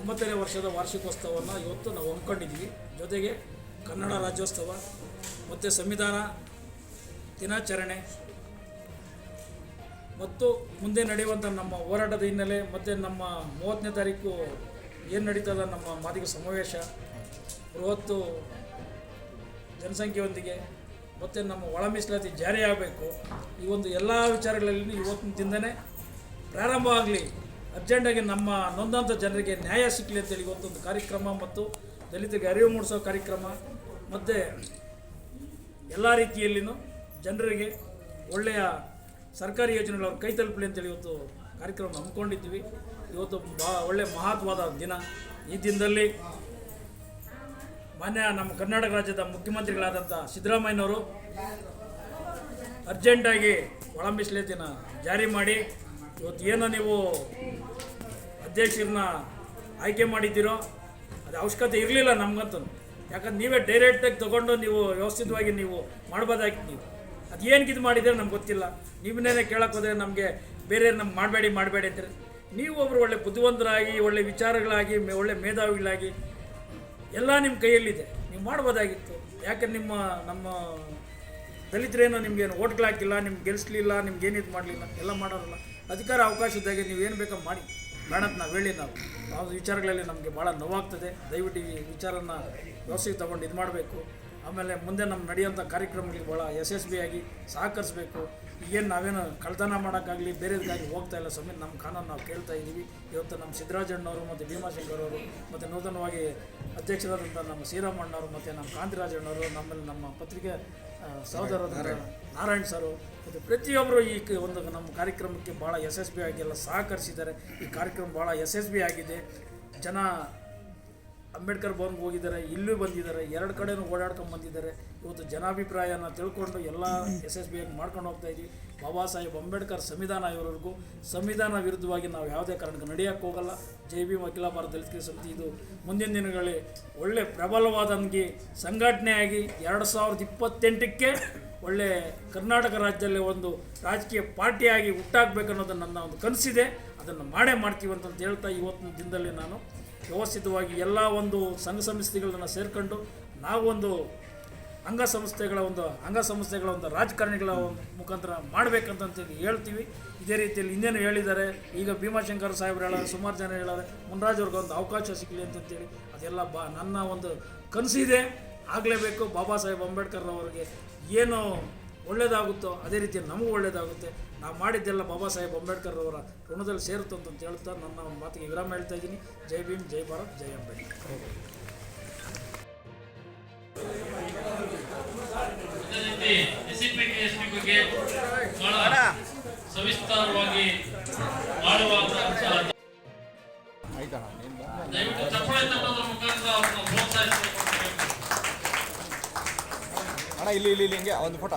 9ನೇ ವರ್ಷದ ವಾರ್ಷಿಕೋತ್ಸವವನ್ನು ಇವತ್ತು ನಾವು ಹಮ್ಮಿಕೊಂಡಿದ್ವಿ. ಜೊತೆಗೆ ಕನ್ನಡ ರಾಜ್ಯೋತ್ಸವ ಮತ್ತು ಸಂವಿಧಾನ ದಿನಾಚರಣೆ ಮತ್ತು ಮುಂದೆ ನಡೆಯುವಂಥ ನಮ್ಮ ಹೋರಾಟದ ಹಿನ್ನೆಲೆ ಮತ್ತು ನಮ್ಮ 30ನೇ ತಾರೀಕು ಏನು ನಡೀತದ ನಮ್ಮ ಮಾದಿಗ ಸಮಾವೇಶ ಬೃಹತ್ತು ಜನಸಂಖ್ಯೆಯೊಂದಿಗೆ ಮತ್ತು ನಮ್ಮ ಒಳ ಮೀಸಲಾತಿ ಜಾರಿಯಾಗಬೇಕು. ಈ ಒಂದು ಎಲ್ಲ ವಿಚಾರಗಳಲ್ಲಿ ಇವತ್ತಿನ ದಿನವೇ ಪ್ರಾರಂಭ ಆಗಲಿ, ಅರ್ಜೆಂಟಾಗಿ ನಮ್ಮ ನೊಂದಂಥ ಜನರಿಗೆ ನ್ಯಾಯ ಸಿಕ್ಕಲಿ ಅಂತೇಳಿ ಇವತ್ತೊಂದು ಕಾರ್ಯಕ್ರಮ ಮತ್ತು ದಲಿತರಿಗೆ ಅರಿವು ಮೂಡಿಸೋ ಕಾರ್ಯಕ್ರಮ ಮತ್ತು ಎಲ್ಲ ರೀತಿಯಲ್ಲಿಯೂ ಜನರಿಗೆ ಒಳ್ಳೆಯ ಸರ್ಕಾರಿ ಯೋಜನೆಗಳು ಅವ್ರ ಕೈ ತಲುಪಲಿ ಅಂತೇಳಿ ಇವತ್ತು ಕಾರ್ಯಕ್ರಮ ಹಮ್ಮಿಕೊಂಡಿದ್ವಿ. ಇವತ್ತು ಒಳ್ಳೆಯ ಮಹತ್ವದ ದಿನ. ಈ ದಿನದಲ್ಲಿ ಮಾನ್ಯ ನಮ್ಮ ಕರ್ನಾಟಕ ರಾಜ್ಯದ ಮುಖ್ಯಮಂತ್ರಿಗಳಾದಂಥ ಸಿದ್ದರಾಮಯ್ಯನವರು ಅರ್ಜೆಂಟಾಗಿ ಒಳ ಮೀಸಲಾತಿನ ಜಾರಿ ಮಾಡಿ ಇವತ್ತು ಏನೋ ನೀವು ಅಧ್ಯಕ್ಷರನ್ನ ಆಯ್ಕೆ ಮಾಡಿದ್ದೀರೋ ಅದು ಅವಶ್ಯಕತೆ ಇರಲಿಲ್ಲ ನಮಗಂತೂ. ಯಾಕಂದ್ರೆ ನೀವೇ ಡೈರೆಕ್ಟಾಗಿ ತೊಗೊಂಡು ನೀವು ವ್ಯವಸ್ಥಿತವಾಗಿ ನೀವು ಮಾಡ್ಬೋದಾಗಿತ್ತು. ನೀವು ಅದು ಏನಕ್ಕೆ ಇದು ಮಾಡಿದರೆ ನಮ್ಗೆ ಗೊತ್ತಿಲ್ಲ. ನೀವನ್ನೇ ಕೇಳಕ್ಕೆ ಹೋದರೆ ನಮಗೆ ಬೇರೆ ನಮ್ಗೆ ಮಾಡಬೇಡಿ ಅಂತಾರೆ. ನೀವು ಒಬ್ಬರು ಒಳ್ಳೆ ಬುದ್ಧಿವಂತರಾಗಿ ಒಳ್ಳೆ ವಿಚಾರಗಳಾಗಿ ಒಳ್ಳೆ ಮೇಧಾವಿಗಳಾಗಿ ಎಲ್ಲ ನಿಮ್ಮ ಕೈಯಲ್ಲಿದೆ, ನೀವು ಮಾಡ್ಬೋದಾಗಿತ್ತು. ಯಾಕೆ ನಮ್ಮ ದಲಿತರೇನೋ ನಿಮಗೇನು ಓಟ್ಗಳಾಕಿಲ್ಲ, ನಿಮ್ಗೆ ಗೆಲ್ಲಿಸಲಿಲ್ಲ, ನಿಮ್ಗೇನು ಇದು ಮಾಡಲಿಲ್ಲ, ಎಲ್ಲ ಮಾಡೋರಲ್ಲ. ಅಧಿಕಾರ ಅವಕಾಶ ಇದ್ದಾಗೆ ನೀವೇನು ಬೇಕೋ ಮಾಡಿ, ಬೇಡಂತ ನಾವು ಹೇಳಿ ನಾವು ವಿಚಾರಗಳಲ್ಲಿ ನಮಗೆ ಭಾಳ ನೋವಾಗ್ತದೆ. ದಯವಿಟ್ಟು ಈ ವಿಚಾರನ ವ್ಯವಸ್ಥೆಗೆ ತೊಗೊಂಡು ಇದು ಮಾಡಬೇಕು. ಆಮೇಲೆ ಮುಂದೆ ನಮ್ಮ ನಡೆಯುವಂಥ ಕಾರ್ಯಕ್ರಮಗಳಿಗೆ ಭಾಳ ಯಶಸ್ವಿಯಾಗಿ ಸಹಕರಿಸಬೇಕು. ಈಗೇನು ನಾವೇನು ಕಳ್ತನ ಮಾಡೋಕ್ಕಾಗಲಿ ಬೇರೆದಕ್ಕಾಗಿ ಹೋಗ್ತಾ ಇಲ್ಲ ಸ್ವಾಮಿ, ನಮ್ಮ ಕಾನೂನು ನಾವು ಕೇಳ್ತಾ ಇದ್ದೀವಿ. ಇವತ್ತು ನಮ್ಮ ಸಿದ್ದರಾಜಣ್ಣವರು ಮತ್ತು ಭೀಮಾಶಂಕರ್ ಅವರು ಮತ್ತು ನೂತನವಾಗಿ ಅಧ್ಯಕ್ಷರಾದಂಥ ನಮ್ಮ ಶ್ರೀರಾಮಣ್ಣವರು ಮತ್ತು ನಮ್ಮ ಕಾಂತಿರಾಜಣ್ಣವರು, ನಮ್ಮಲ್ಲಿ ನಮ್ಮ ಪತ್ರಿಕೆ ಸಹೋದರರಾದ ನಾರಾಯಣ್ ಸರು ಮತ್ತು ಪ್ರತಿಯೊಬ್ಬರು ಈ ಒಂದು ನಮ್ಮ ಕಾರ್ಯಕ್ರಮಕ್ಕೆ ಭಾಳ ಯಶಸ್ವಿಯಾಗಿ ಎಲ್ಲ ಸಹಕರಿಸಿದ್ದಾರೆ. ಈ ಕಾರ್ಯಕ್ರಮ ಭಾಳ ಯಶಸ್ವಿಯಾಗಿದೆ. ಜನ ಅಂಬೇಡ್ಕರ್ ಭವನ್ಗೆ ಹೋಗಿದ್ದಾರೆ, ಇಲ್ಲೂ ಬಂದಿದ್ದಾರೆ, 2 ಕಡೆನೂ ಓಡಾಡ್ಕೊಂಡು ಬಂದಿದ್ದಾರೆ. ಇವತ್ತು ಜನಾಭಿಪ್ರಾಯನ ತಿಳ್ಕೊಂಡು ಎಲ್ಲ ಯಶಸ್ವಿಯಾಗಿ ಮಾಡ್ಕೊಂಡು ಹೋಗ್ತಾ ಇದ್ದೀವಿ. ಬಾಬಾ ಸಾಹೇಬ್ ಅಂಬೇಡ್ಕರ್ ಸಂವಿಧಾನ ಇರೋವರೆಗೂ ಸಂವಿಧಾನ ವಿರುದ್ಧವಾಗಿ ನಾವು ಯಾವುದೇ ಕಾರಣಕ್ಕೆ ನಡೆಯೋಕ್ಕೆ ಹೋಗಲ್ಲ. ಜೈ ಭೀಮ್ ಅಖಿಲ ಭಾರತ ದಲಿತ ಸಮಿತಿ ಇದು ಮುಂದಿನ ದಿನಗಳಲ್ಲಿ ಒಳ್ಳೆ ಪ್ರಬಲವಾದಂಗೆ ಸಂಘಟನೆಯಾಗಿ 2028ಕ್ಕೆ ಒಳ್ಳೆ ಕರ್ನಾಟಕ ರಾಜ್ಯದಲ್ಲಿ ಒಂದು ರಾಜಕೀಯ ಪಾರ್ಟಿಯಾಗಿ ಹುಟ್ಟಾಕಬೇಕನ್ನೋದು ನನ್ನ ಒಂದು ಕನಸಿದೆ. ಅದನ್ನು ಮಾಡ್ತೀವಿ ಅಂತ ಹೇಳ್ತಾ ಇವತ್ತಿನ ದಿನದಲ್ಲಿ ನಾನು ವ್ಯವಸ್ಥಿತವಾಗಿ ಎಲ್ಲ ಒಂದು ಸಂಘ ಸಂಸ್ಥೆಗಳನ್ನ ಸೇರ್ಕೊಂಡು ನಾವು ಒಂದು ಅಂಗಸಂಸ್ಥೆಗಳ ಒಂದು ರಾಜಕಾರಣಿಗಳ ಮುಖಾಂತರ ಮಾಡಬೇಕಂತಂತೇಳಿ ಹೇಳ್ತೀವಿ. ಇದೇ ರೀತಿಯಲ್ಲಿ ಇನ್ನೇನು ಹೇಳಿದ್ದಾರೆ. ಈಗ ಭೀಮಾಶಂಕರ್ ಸಾಹೇಬ್ರು ಹೇಳೋರು, ಸುಮಾರು ಜನ ಹೇಳೋರು, ಮುನ್ರಾಜವ್ರಿಗೆ ಒಂದು ಅವಕಾಶ ಸಿಗಲಿ ಅಂತಂತೇಳಿ. ಅದೆಲ್ಲ ನನ್ನ ಒಂದು ಕನಸಿದೆ, ಆಗಲೇಬೇಕು. ಬಾಬಾ ಸಾಹೇಬ್ ಅಂಬೇಡ್ಕರ್ ಅವರಿಗೆ ಏನು ಒಳ್ಳೆಯದಾಗುತ್ತೋ ಅದೇ ರೀತಿ ನಮಗೂ ಒಳ್ಳೆಯದಾಗುತ್ತೆ. ನಾವು ಮಾಡಿದ್ದೆಲ್ಲ ಬಾಬಾ ಸಾಹೇಬ್ ಅಂಬೇಡ್ಕರ್ ಅವರ ಋಣದಲ್ಲಿ ಸೇರುತ್ತೆ ಅಂತ ಹೇಳ್ತಾ ನನ್ನ ಒಂದು ಮಾತಿಗೆ ವಿರಾಮ ಹೇಳ್ತಾ ಇದ್ದೀನಿ. ಜೈ ಭೀಮ್, ಜೈ ಭಾರತ್, ಜೈ ಅಂಬೇಡ್ಕರ್. ಬಗ್ಗೆ ಬಹಳ ಸವಿಸ್ತಾರವಾಗಿ ಮಾಡುವಂತ ದಯವಿಟ್ಟು ಚಪ್ಪಳೆ ತಟ್ಟೋದ್ರ ಮುಖಾಂತರ ಅವ್ರನ್ನ ಪ್ರೋತ್ಸಾಹಿಸಬೇಕು. ಇಲ್ಲಿ ಹಿಂಗೆ ಒಂದು ಫೋಟೋ